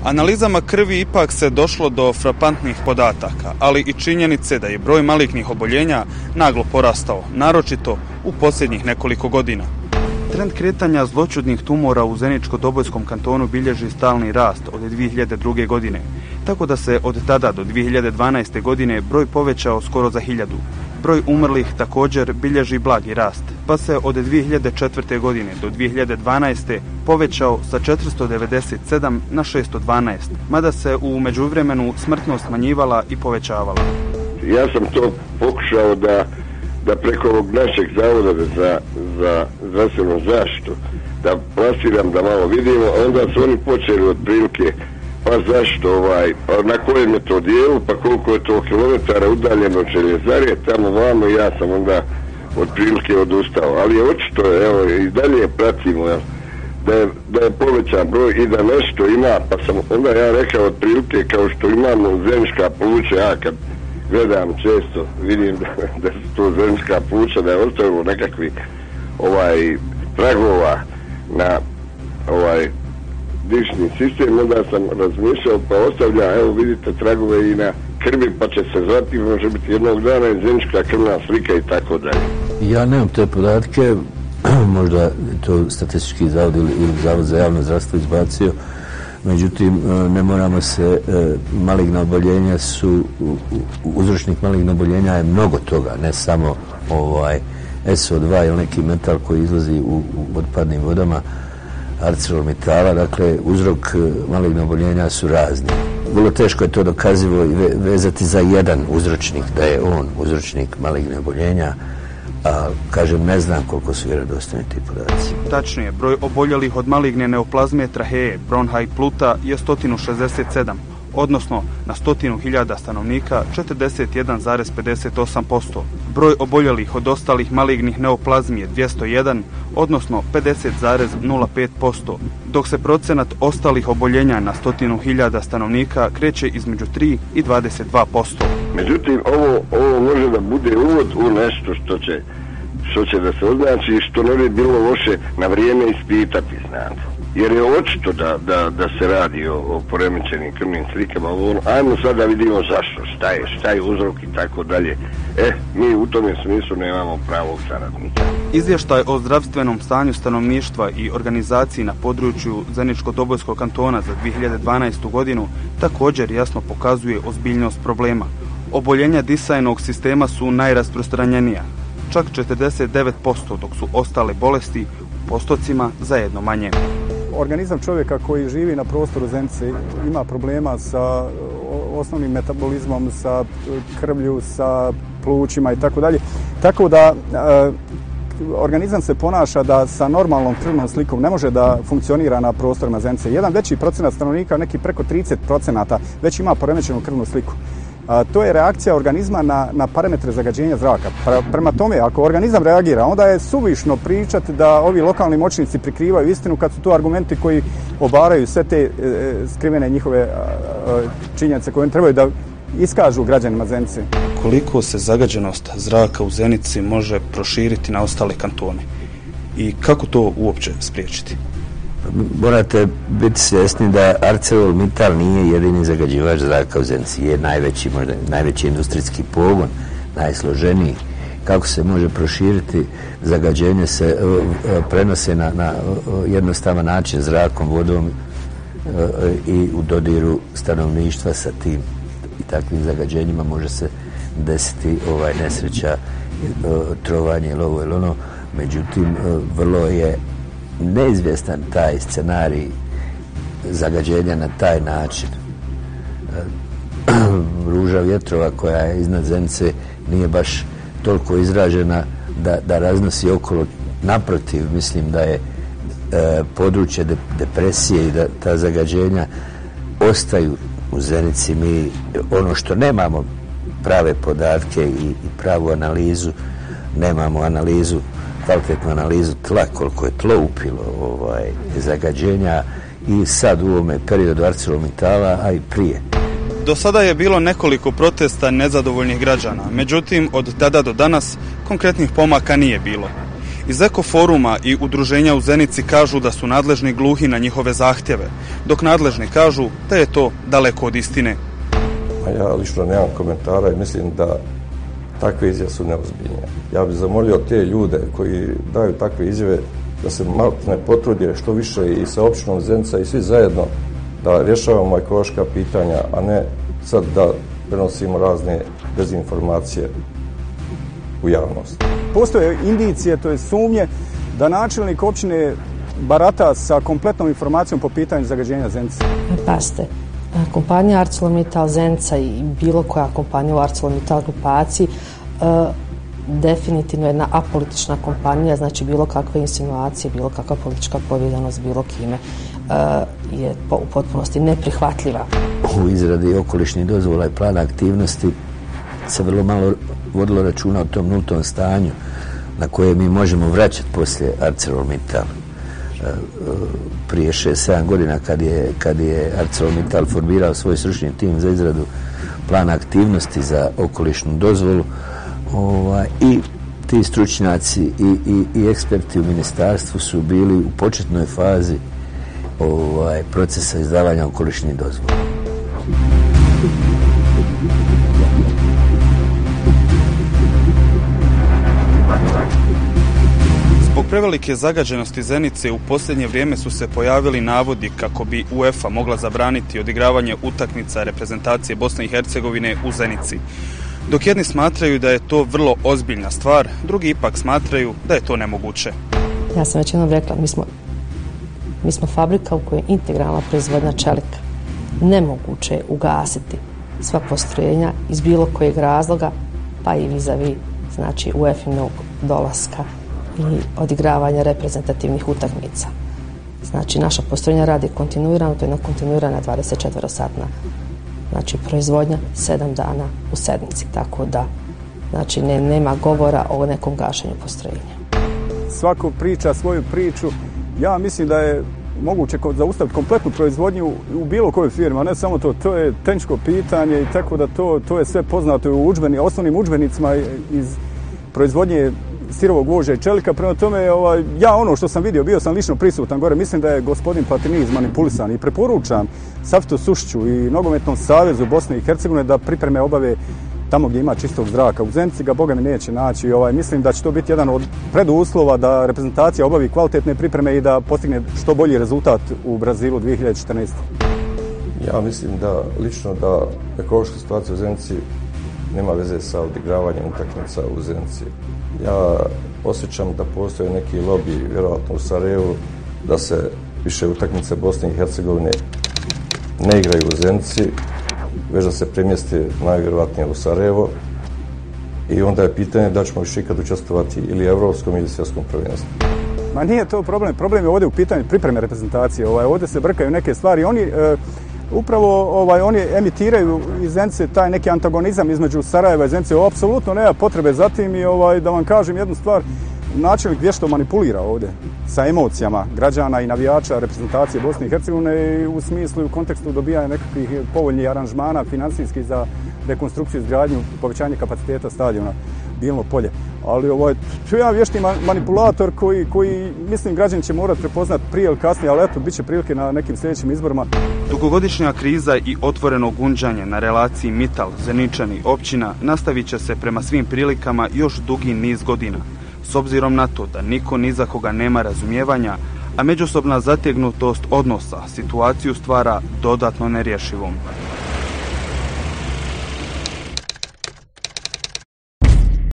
Analizama krvi ipak se došlo do frapantnih podataka, ali i činjenice da je broj malignih oboljenja naglo porastao, naročito u posljednjih nekoliko godina. Trend kretanja zloćudnih tumora u Zeničko-Dobojskom kantonu bilježi stalni rast od 2002. godine, tako da se od tada do 2012. godine broj povećao skoro za 1000. Broj umrlih također bilježi blagi rast, pa se od 2004. godine do 2012. povećao sa 497 na 612, mada se u međuvremenu smrtnost smanjivala i povećavala. Ja sam to pokušao da preko ovog našeg zavoda za zdravstvenu zaštitu da plasiram, da malo vidimo, onda su oni počeli otprilike pa zašto pa na kojem je to dijelu, pa koliko je to kilometara udaljeno od Željezare, tamo vamo, ja sam onda otprilike odustao, ali je očito, evo, i dalje pratimo, da je povećan broj i da nešto ima, pa sam onda ja rekao otprilike kao što imamo Zenička pluća, ja kad gledam često, vidim da su to Zenička pluća, da je ostavilo nekakvi tragova na dišni sistem, onda sam razmišljao, pa ostavlja, evo vidite, tragove i na krvi, pa će se zvati, može biti jednog dana i Zenička krvna slika i tako dalje. Ja nemam te podatke, možda je to statistički zavod ili zavod za javno zdravstvo izbacio, međutim, ne moramo se, maligna oboljenja su, uzročnik maligna oboljenja je mnogo toga, ne samo SO2 ili neki metal koji izlazi u otpadnim vodama, ArcelorMittala, dakle, uzrok maligna oboljenja su razni. Vrlo teško je to dokazivo i vezati za jedan uzročnik, da je on uzročnik maligne oboljenja, a kažem, ne znam koliko su vjerodostojni ti podaci. Tačnije, broj oboljelih od maligne neoplazme traheje, bronha i pluta je 167, odnosno na 100.000 stanovnika 41,58%. Broj oboljelih od ostalih malignih neoplazmi je 201, odnosno 50,05%, dok se procenat ostalih oboljenja na 100.000 stanovnika kreće između 3 i 22%. Međutim, ovo može da bude uvod u nešto što će da se označi i što ne bi bilo loše na vrijeme ispitati, znate. Jer je očito da se radi o poremećenim krvnim slikama. Ajmo sad da vidimo zašto, šta je uzrok i tako dalje. Mi u tome smislu nemamo pravog saradnika. Izvještaj o zdravstvenom stanju stanovništva i organizaciji na području Zeničko-Dobojskog kantona za 2012. godinu također jasno pokazuje ozbiljnost problema. Oboljenja disajnog sistema su najrasprostranjenija, čak 49%, dok su ostale bolesti u postocima zajedno manje. Organizam čovjeka koji živi na prostoru Zenice ima problema sa osnovnim metabolizmom, sa krvlju, sa plućima i tako dalje. Tako da organizam se ponaša da sa normalnom krvnom slikom ne može da funkcionira na prostorima Zenice. Jedan veći procenat stanovnika, neki preko 30%, već ima poremećenu krvnu sliku. To je reakcija organizma na parametre zagađenja zraka. Prema tome, ako organizam reagira, onda je suvišno pričati da ovi lokalni moćnici prikrivaju istinu kad su to argumenti koji obaraju sve te skrivene njihove činjenice koje trebaju da iskažu građanima Zenice. Koliko se zagađenost zraka u Zenici može proširiti na ostale kantone i kako to uopće spriječiti? Morate biti svjesni da ArcelorMittal nije jedini zagađivač zraka u Zenici, je možda najveći industrijski pogon, najsloženiji. Kako se može proširiti? Zagađenje se prenose na jednostavan način zrakom, vodom i u dodiru stanovništva sa tim i takvim zagađenjima može se desiti nesreća, trovanje ili ovo ili ono. Međutim, vrlo je neizvjestan taj scenarij zagađenja na taj način. Ruža vjetrova koja je iznad Zenice nije baš toliko izražena da raznosi okolo. Naprotiv, mislim da je područje depresije i da ta zagađenja ostaju u Zenici. Mi ono što nemamo prave podatke i pravu analizu, nemamo kvalitetnu analizu tla, koliko je tlo upilo zagađenja i sad u ovome periodu ArcelorMittala, a i prije. Do sada je bilo nekoliko protesta nezadovoljnih građana, međutim od tada do danas konkretnih pomaka nije bilo. Iz Eko foruma i udruženja u Zenici kažu da su nadležni gluhi na njihove zahtjeve, dok nadležni kažu da je to daleko od istine. Ja lično nemam komentara i mislim da takve izjave su neozbiljne. Ja bih zamolio te ljude koji daju takve izjave da se malo ne potrude što više i sa općinom Zenica i svi zajedno da rješavamo ekološka pitanja, a ne sad da prenosimo razne dezinformacije u javnost. Postoje indicije, to je sumnje, da načelnik općine barata sa kompletnom informacijom po pitanju zagađenja Zenice. Pazite, kompanija ArcelorMittal Zenica i bilo koja kompanija u ArcelorMittal grupaciji definitivno jedna apolitična kompanija, znači bilo kakve insinuacije, bilo kakva politička povezanost bilo kime je u potpunosti neprihvatljiva. U izradi okolišnih dozvola i plana aktivnosti se vrlo malo vodilo računa o tom nultom stanju na koje mi možemo vraćati poslije ArcelorMittal. Prije 6-7 godina kad je ArcelorMittal formirao svoj stručni tim za izradu plana aktivnosti za okolišnu dozvolu, i ti stručnjaci i eksperti u ministarstvu su bili u početnoj fazi procesa izdavanja okolišnih dozvola. Zbog prevelike zagađenosti Zenice u posljednje vrijeme su se pojavili navodi kako bi UEFA mogla zabraniti odigravanje utakmica reprezentacije Bosne i Hercegovine u Zenici. Dok jedni smatraju da je to vrlo ozbiljna stvar, drugi ipak smatraju da je to nemoguće. Ja sam već jednom rekla, mi smo fabrika u kojoj je integralna proizvodnja čelika. Nemoguće je ugasiti sva postrojenja iz bilo kojeg razloga, pa i vis-a-vis, znači UEFA-inog dolaska i odigravanja reprezentativnih utakmica. Znači naša postrojenja radi kontinuirano, to je jedna kontinuirana 24-satna proizvodnja 7 dana u sedmici, tako da znači nema govora o nekom gašenju postrojenja. Svako priča svoju priču. Ja mislim da je moguće zaustaviti kompletnu proizvodnju u bilo kojoj firmi, a ne samo to je tehničko pitanje i tako da to je sve poznato u osnovnim udžbenicima iz proizvodnje sirovog gvožđa i čelika. Prema tome, ja ono što sam vidio, bio sam lično prisutan gore, mislim da je gospodin Platini izmanipulisan i preporučam Safetu Sušiću i Nogometnom savezu Bosne i Hercegovine da pripreme obave tamo gdje ima čistog zraka. U Zenici ga Boga mi neće naći. Mislim da će to biti jedan od preduslova da reprezentacija obavi kvalitetne pripreme i da postigne što bolji rezultat u Brazilu 2014. Ja mislim da lično da ekološka situacija u Zenici nema veze sa odigravanjem utakmica u Zenici. Ja osjećam da postoje neki lobiji, vjerojatno u Sarajevu, da se više utakmice Bosne i Hercegovine ne igraju u Zenici, već da se premjesti najvjerojatnije u Sarajevo i onda je pitanje da ćemo više ikad učestvovati ili evropskom ili svjetskom prvenstvu. Ma nije to problem, problem je ovdje u pitanju pripreme reprezentacije. Ovdje se brkaju neke stvari. Oni oni emitiraju iz Zenice taj neki antagonizam između Sarajeva i Zenice. Apsolutno nema potrebe za tim i da vam kažem jednu stvar, načelnik vješto manipulira ovdje sa emocijama građana i navijača reprezentacije Bosne i Hercegovine u smislu i u kontekstu dobijanja nekakvih povoljnih aranžmana financijskih za rekonstrukciju, izgradnju, povećanje kapaciteta stadiona Bilno polje. Ali to je jedan vješti manipulator koji mislim građani će morati prepoznati prije ili kasnije, ali eto, bit će prilike na nekim sljedećim izborima. Dugogodišnja kriza i otvoreno gunđanje na relaciji Mittal, Zeničani, općina nastavit će se prema svim prilikama još dugi niz godina. S obzirom na to da niko ni za koga nema razumijevanja, a međusobna zategnutost odnosa situaciju stvara dodatno nerješivom.